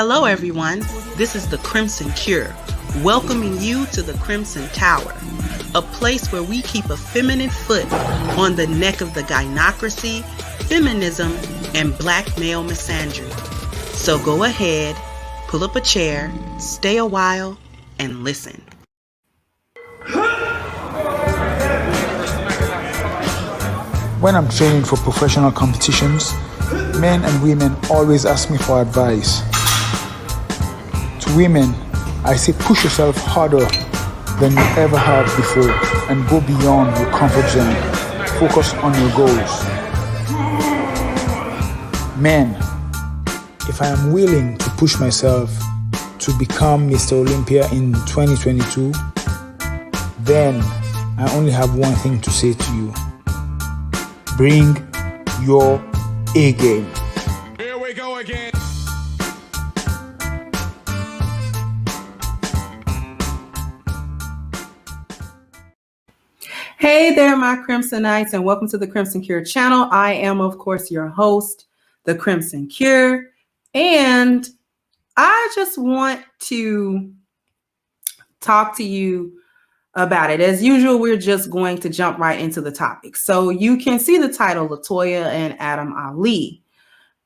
Hello everyone, this is the CrimsonCure, welcoming you to the Crimson Tower, a place where we keep a feminine foot on the neck of the gynocracy, feminism, and black male misandry. So go ahead, pull up a chair, stay a while, and listen. When I'm training for professional competitions, men and women always ask me for advice. To women, I say push yourself harder than you ever have before and go beyond your comfort zone. Focus on your goals. Men, if I am willing to push myself to become Mr. Olympia in 2022, then I only have one thing to say to you. Bring your A game. Here we go again. Hey there, my Crimsonites, and welcome to the CrimsonCure channel. I am, of course, your host, the CrimsonCure, and I just want to talk to you about it. As usual, we're just going to jump right into the topic. So you can see the title, Latoya and Adam Ali.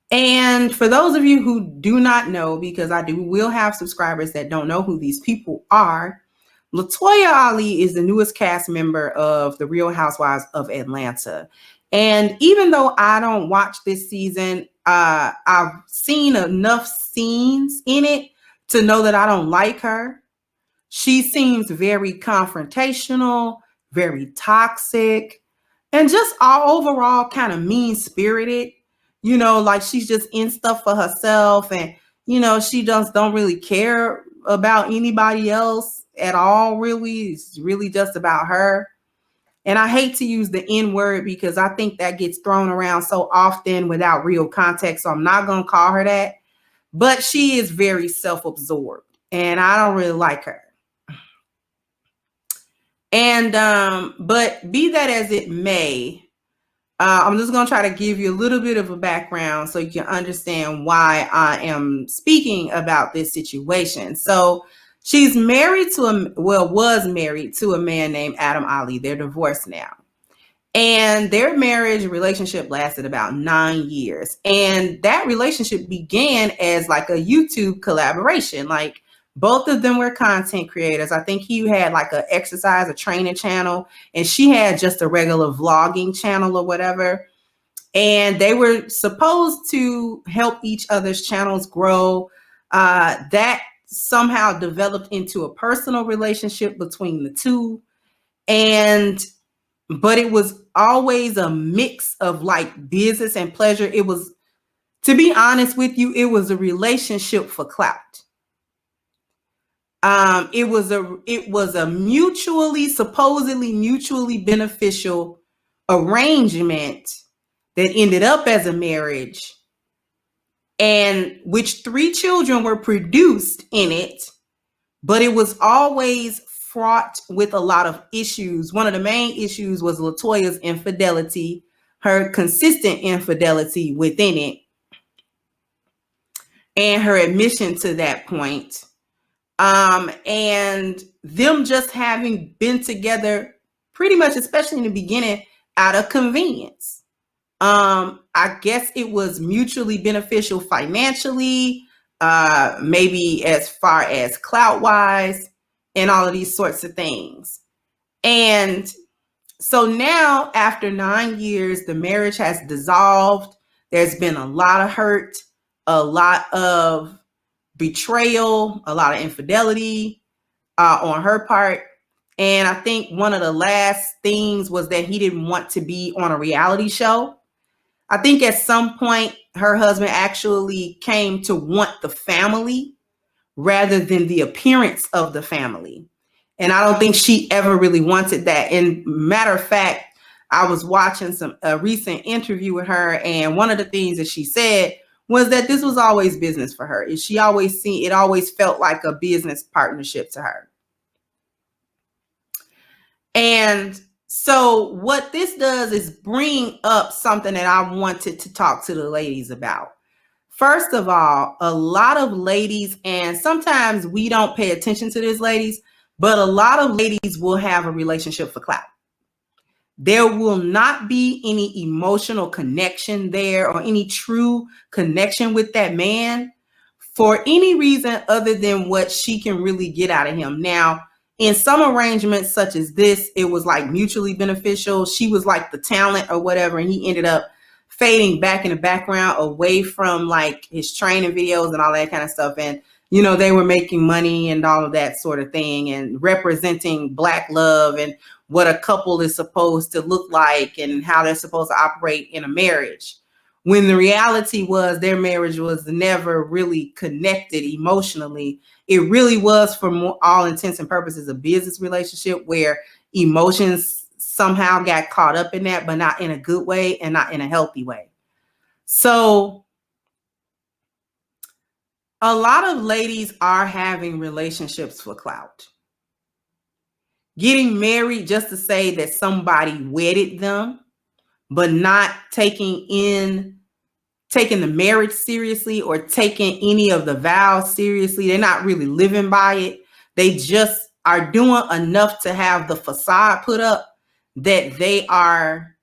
And for those of you who do not know, because will have subscribers that don't know who these people are, Latoya Ali is the newest cast member of The Real Housewives of Atlanta. And even though I don't watch this season, I've seen enough scenes in it to know that I don't like her. She seems very confrontational, very toxic, and just all overall kind of mean-spirited. You know, like she's just in stuff for herself, and she just don't really care about anybody else at all, really. It's really just about her. And I hate to use the N word because I think that gets thrown around so often without real context, so I'm not going to call her that. But she is very self-absorbed, and I don't really like her. And but be that as it may, I'm just going to try to give you a little bit of a background so you can understand why I am speaking about this situation. So she's married to was married to a man named Adam Ali. They're divorced now. And their marriage relationship lasted about 9 years. And that relationship began as like a YouTube collaboration. Like both of them were content creators. I think he had like a training channel, and she had just a regular vlogging channel or whatever. And they were supposed to help each other's channels grow. That somehow developed into a personal relationship between the two. But it was always a mix of like business and pleasure. It was, to be honest with you, it was a relationship for clout. It was a supposedly mutually beneficial arrangement that ended up as a marriage, and which 3 children were produced in it, but it was always fraught with a lot of issues. One of the main issues was Latoya's infidelity, her consistent infidelity within it, and her admission to that point. And them just having been together pretty much, especially in the beginning, out of convenience. I guess it was mutually beneficial financially, maybe as far as clout-wise, and all of these sorts of things. And so now, after 9 years, the marriage has dissolved. There's been a lot of hurt, a lot of betrayal, a lot of infidelity on her part. And I think one of the last things was that he didn't want to be on a reality show. I think at some point her husband actually came to want the family rather than the appearance of the family. And I don't think she ever really wanted that. And matter of fact, I was watching a recent interview with her, and one of the things that she said was that this was always business for her. It always felt like a business partnership to her. And so what this does is bring up something that I wanted to talk to the ladies about. First of all, a lot of ladies, and sometimes we don't pay attention to this, ladies, but a lot of ladies will have a relationship for clout. There will not be any emotional connection there or any true connection with that man for any reason other than what she can really get out of him. Now, in some arrangements such as this, it was like mutually beneficial. She was like the talent or whatever, and he ended up fading back in the background away from like his training videos and all that kind of stuff. And, you know, they were making money and all of that sort of thing and representing Black love and what a couple is supposed to look like and how they're supposed to operate in a marriage. When the reality was their marriage was never really connected emotionally. It really was, for all intents and purposes, a business relationship where emotions somehow got caught up in that, but not in a good way and not in a healthy way. So a lot of ladies are having relationships for clout. Getting married just to say that somebody wedded them, but not taking the marriage seriously or taking any of the vows seriously. They're not really living by it. They just are doing enough to have the facade put up that they are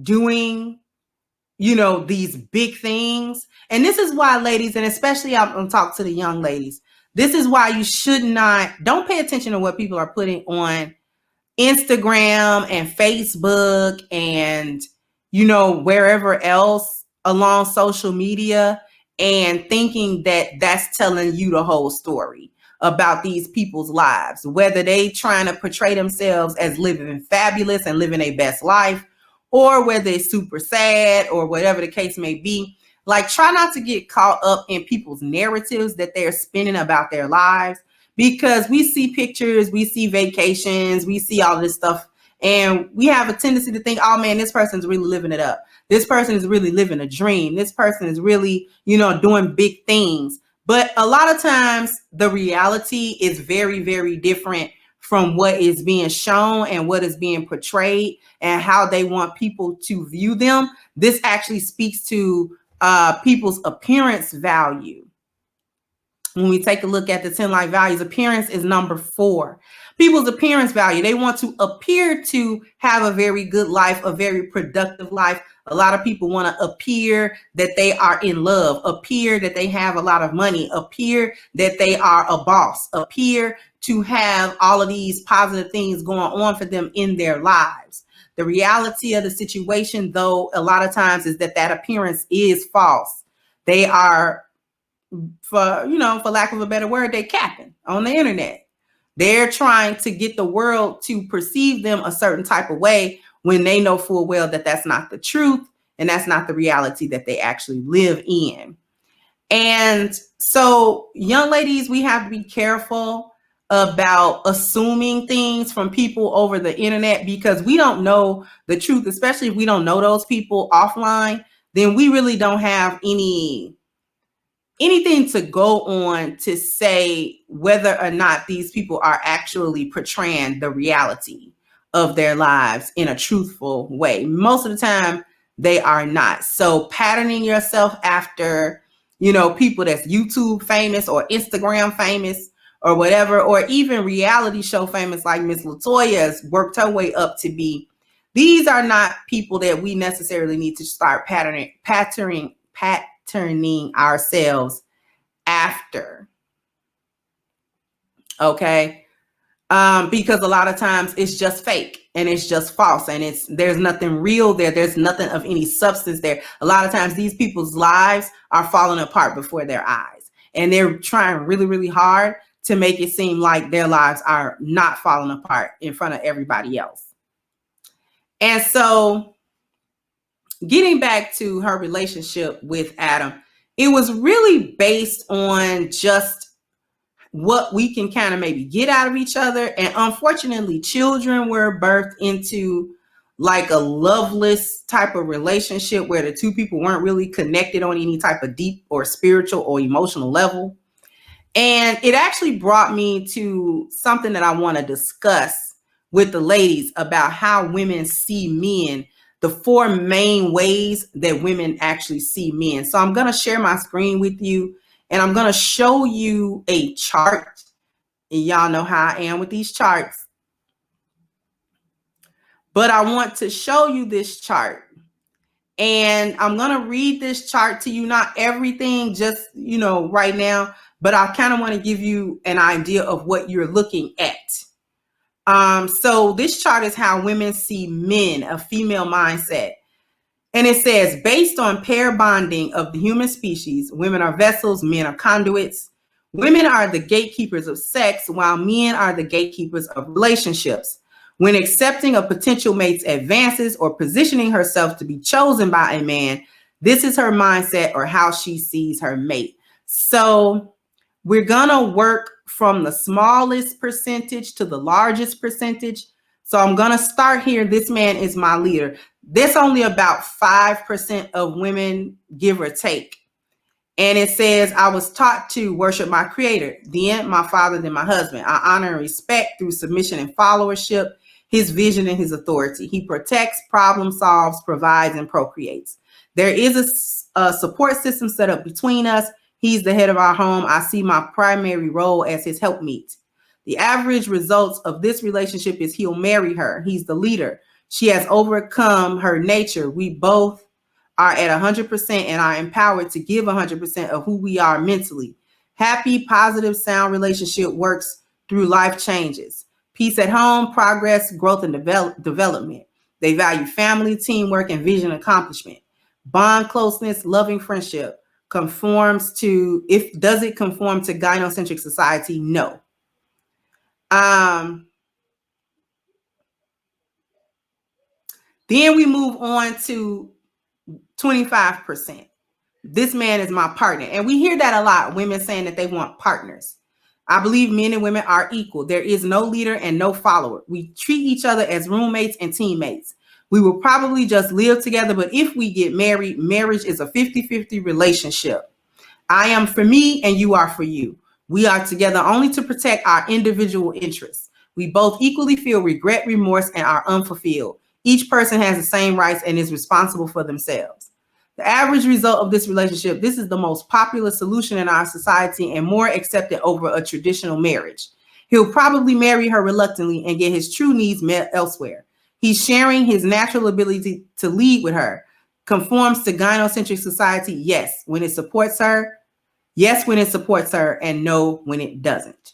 doing, you know, these big things. And this is why, ladies, and especially I'm going to talk to the young ladies, this is why you don't pay attention to what people are putting on Instagram and Facebook and, you know, wherever else along social media, and thinking that that's telling you the whole story about these people's lives, whether they trying to portray themselves as living fabulous and living their best life, or whether it's super sad or whatever the case may be. Like, try not to get caught up in people's narratives that they're spinning about their lives, because we see pictures, we see vacations, we see all this stuff, and we have a tendency to think, oh man, this person's really living it up. This person is really living a dream. This person is really, you know, doing big things. But a lot of times the reality is very, very different from what is being shown and what is being portrayed and how they want people to view them. This actually speaks to people's appearance value. When we take a look at the 10 life values, appearance is number 4. People's appearance value, they want to appear to have a very good life, a very productive life. A lot of people want to appear that they are in love, appear that they have a lot of money, appear that they are a boss, appear to have all of these positive things going on for them in their lives. The reality of the situation, though, a lot of times is that appearance is false. They are, for lack of a better word, they capping on the internet. They're trying to get the world to perceive them a certain type of way when they know full well that that's not the truth and that's not the reality that they actually live in. And so, young ladies, we have to be careful about assuming things from people over the internet, because we don't know the truth, especially if we don't know those people offline. Then we really don't have anything to go on to say whether or not these people are actually portraying the reality of their lives in a truthful way. Most of the time, they are not. So patterning yourself after, people that's YouTube famous or Instagram famous or whatever, or even reality show famous like Miss Latoya has worked her way up to be. These are not people that we necessarily need to start patterning ourselves after. Okay. Because a lot of times it's just fake and it's just false and there's nothing real there. There's nothing of any substance there. A lot of times these people's lives are falling apart before their eyes, and they're trying really, really hard to make it seem like their lives are not falling apart in front of everybody else. And so, getting back to her relationship with Adam, it was really based on just what we can kind of maybe get out of each other. And unfortunately, children were birthed into like a loveless type of relationship where the two people weren't really connected on any type of deep or spiritual or emotional level. And it actually brought me to something that I want to discuss with the ladies about how women see men the 4 main ways that women actually see men. So I'm going to share my screen with you, and I'm going to show you a chart. And y'all know how I am with these charts. But I want to show you this chart. And I'm going to read this chart to you, not everything just, right now, but I kind of want to give you an idea of what you're looking at. So this chart is how women see men, a female mindset. And it says, based on pair bonding of the human species, women are vessels, men are conduits. Women are the gatekeepers of sex, while men are the gatekeepers of relationships. When accepting a potential mate's advances or positioning herself to be chosen by a man, this is her mindset or how she sees her mate. So we're going to work from the smallest percentage to the largest percentage. So I'm going to start here. This man is my leader. There's only about 5% of women, give or take. And it says, I was taught to worship my creator, then my father, then my husband. I honor and respect through submission and followership, his vision and his authority. He protects, problem solves, provides, and procreates. There is a support system set up between us. He's the head of our home. I see my primary role as his helpmeet. The average results of this relationship is he'll marry her. He's the leader. She has overcome her nature. We both are at 100% and are empowered to give 100% of who we are mentally. Happy, positive, sound relationship works through life changes. Peace at home, progress, growth, and development. They value family, teamwork, and vision accomplishment. Bond closeness, loving friendship. Does it conform to gynocentric society? No. Then we move on to 25%. This man is my partner. And we hear that a lot, women saying that they want partners. I believe men and women are equal. There is no leader and no follower. We treat each other as roommates and teammates. We will probably just live together, but if we get married, marriage is a 50-50 relationship. I am for me and you are for you. We are together only to protect our individual interests. We both equally feel regret, remorse, and are unfulfilled. Each person has the same rights and is responsible for themselves. The average result of this relationship, this is the most popular solution in our society and more accepted over a traditional marriage. He'll probably marry her reluctantly and get his true needs met elsewhere. He's sharing his natural ability to lead with her. Conforms to gynocentric society, yes, when it supports her. Yes, when it supports her, and no, when it doesn't.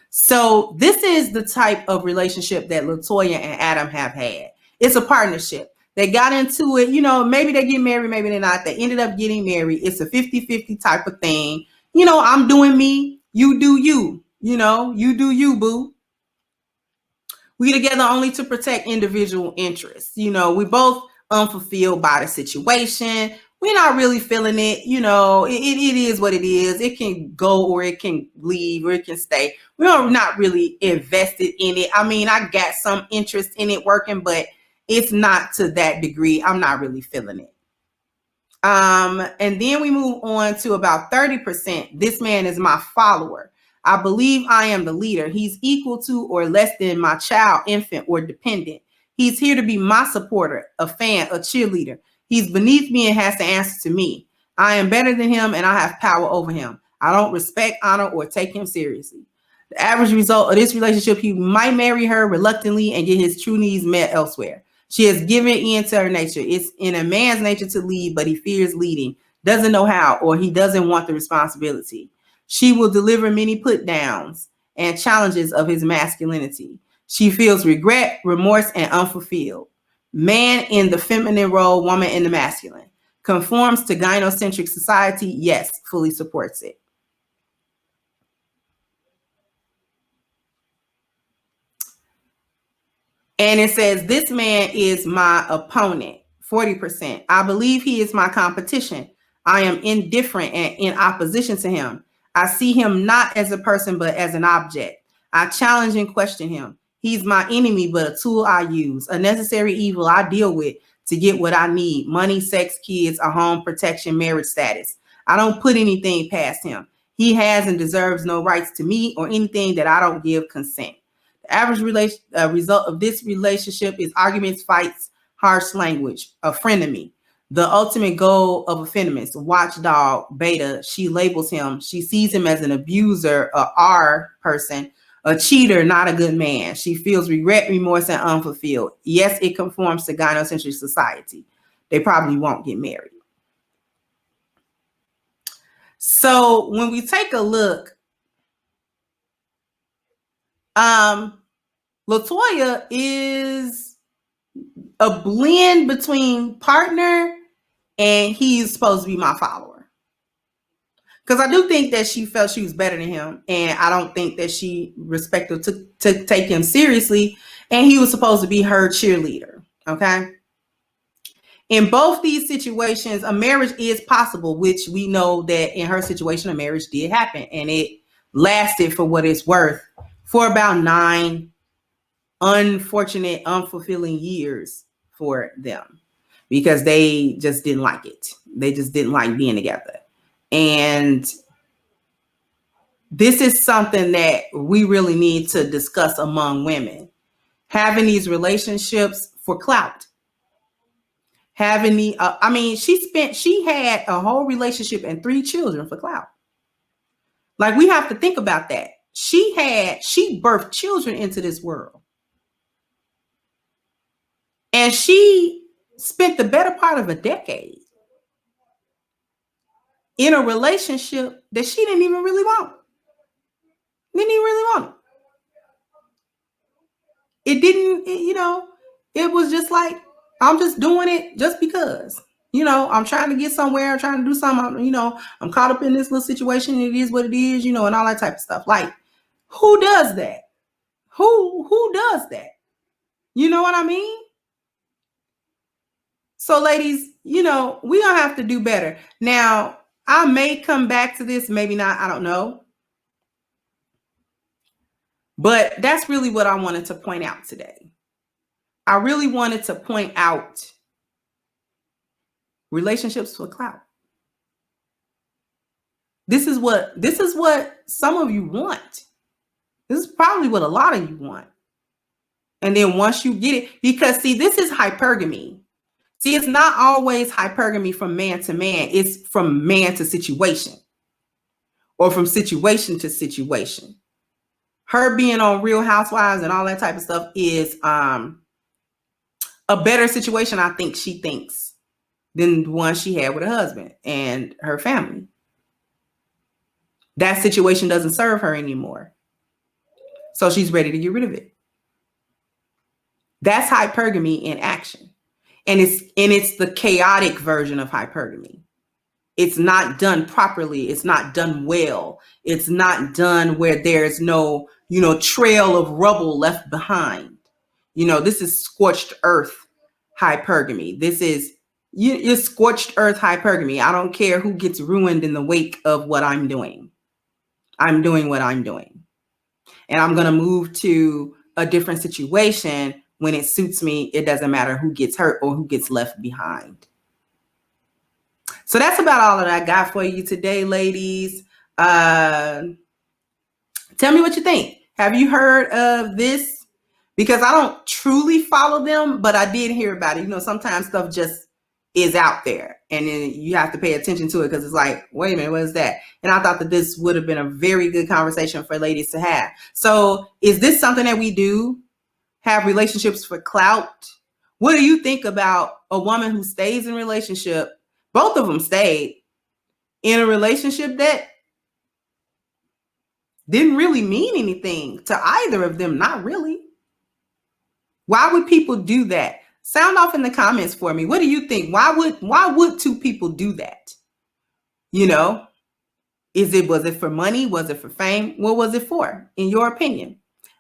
So this is the type of relationship that Latoya and Adam have had. It's a partnership. They got into it, maybe they get married, maybe they're not. They ended up getting married. It's a 50-50 type of thing. I'm doing me, you do you, you do you, boo. We together only to protect individual interests. We both unfulfilled by the situation. We're not really feeling it. It is what it is. It can go or it can leave or it can stay. We're not really invested in it. I mean, I got some interest in it working, but it's not to that degree. I'm not really feeling it. And then we move on to about 30%. This man is my follower. I believe I am the leader. He's equal to or less than my child, infant, or dependent. He's here to be my supporter, a fan, a cheerleader. He's beneath me and has to answer to me. I am better than him and I have power over him. I don't respect, honor, or take him seriously. The average result of this relationship, he might marry her reluctantly and get his true needs met elsewhere. She has given in to her nature. It's in a man's nature to lead, but he fears leading, doesn't know how, or he doesn't want the responsibility. She will deliver many put downs and challenges of his masculinity. She feels regret, remorse, and unfulfilled. Man in the feminine role, woman in the masculine. Conforms to gynocentric society, yes, fully supports it. And it says, this man is my opponent, 40%. I believe he is my competition. I am indifferent and in opposition to him. I see him not as a person, but as an object. I challenge and question him. He's my enemy, but a tool I use, a necessary evil I deal with to get what I need: money, sex, kids, a home, protection, marriage status. I don't put anything past him. He has and deserves no rights to me or anything that I don't give consent. The average result of this relationship is arguments, fights, harsh language, a frenemy. The ultimate goal of a feminist, watchdog, beta, she labels him. She sees him as an abuser, a R person, a cheater, not a good man. She feels regret, remorse, and unfulfilled. Yes, it conforms to gynocentric society. They probably won't get married. So when we take a look, Latoya is a blend between partner and he's supposed to be my follower. Because I do think that she felt she was better than him. And I don't think that she respected to take him seriously. And he was supposed to be her cheerleader. Okay. In both these situations, a marriage is possible, which we know that in her situation, a marriage did happen. And it lasted, for what it's worth, for about 9 unfortunate, unfulfilling years for them. Because they just didn't like it. They just didn't like being together. And this is something that we really need to discuss among women. Having these relationships for clout. Having the, she had a whole relationship and 3 children for clout. Like, we have to think about that. She birthed children into this world. And she spent the better part of a decade in a relationship that she didn't even really want. It was just like, I'm just doing it just because, I'm trying to get somewhere, I'm trying to do something, I'm caught up in this little situation. It is what it is, and all that type of stuff. Like, who does that? Who does that? You know what I mean? So ladies, we're going to have to do better. Now, I may come back to this, maybe not, I don't know. But that's really what I wanted to point out today. I really wanted to point out relationships for clout. This is what some of you want. This is probably what a lot of you want. And then once you get it, because see, this is hypergamy. See, it's not always hypergamy from man to man. It's from man to situation or from situation to situation. Her being on Real Housewives and all that type of stuff is a better situation, I think she thinks, than the one she had with her husband and her family. That situation doesn't serve her anymore. So she's ready to get rid of it. That's hypergamy in action. And it's the chaotic version of hypergamy. It's not done properly. It's not done well. It's not done where there's no, trail of rubble left behind. This is scorched earth hypergamy. This is your scorched earth hypergamy. I don't care who gets ruined in the wake of what I'm doing. I'm doing what I'm doing. And I'm going to move to a different situation when it suits me. It doesn't matter who gets hurt or who gets left behind. So that's about all that I got for you today, ladies. Tell me what you think. Have you heard of this? Because I don't truly follow them, but I did hear about it. Sometimes stuff just is out there and then you have to pay attention to it because it's like, wait a minute, what is that? And I thought that this would have been a very good conversation for ladies to have. So is this something that we do? Have relationships for clout? What do you think about a woman who stays in a relationship? Both of them stayed in a relationship that didn't really mean anything to either of them. Not really. Why would people do that? Sound off in the comments for me. What do you think? Why would 2 people do that? Was it for money? Was it for fame? What was it for, in your opinion?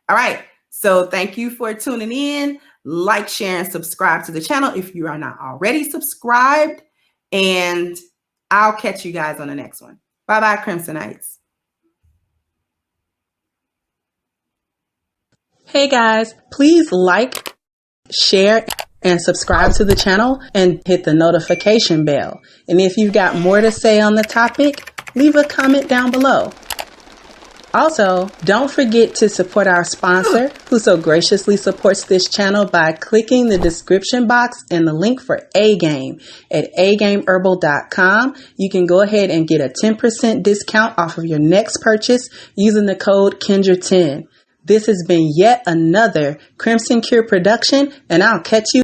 All right. So thank you for tuning in. Like, share, and subscribe to the channel if you are not already subscribed. And I'll catch you guys on the next one. Bye-bye, Crimsonites. Hey guys, please like, share, and subscribe to the channel and hit the notification bell. And if you've got more to say on the topic, leave a comment down below. Also, don't forget to support our sponsor who so graciously supports this channel by clicking the description box and the link for A-Game at agameherbal.com. You can go ahead and get a 10% discount off of your next purchase using the code Kendra10. This has been yet another CrimsonCure production, and I'll catch you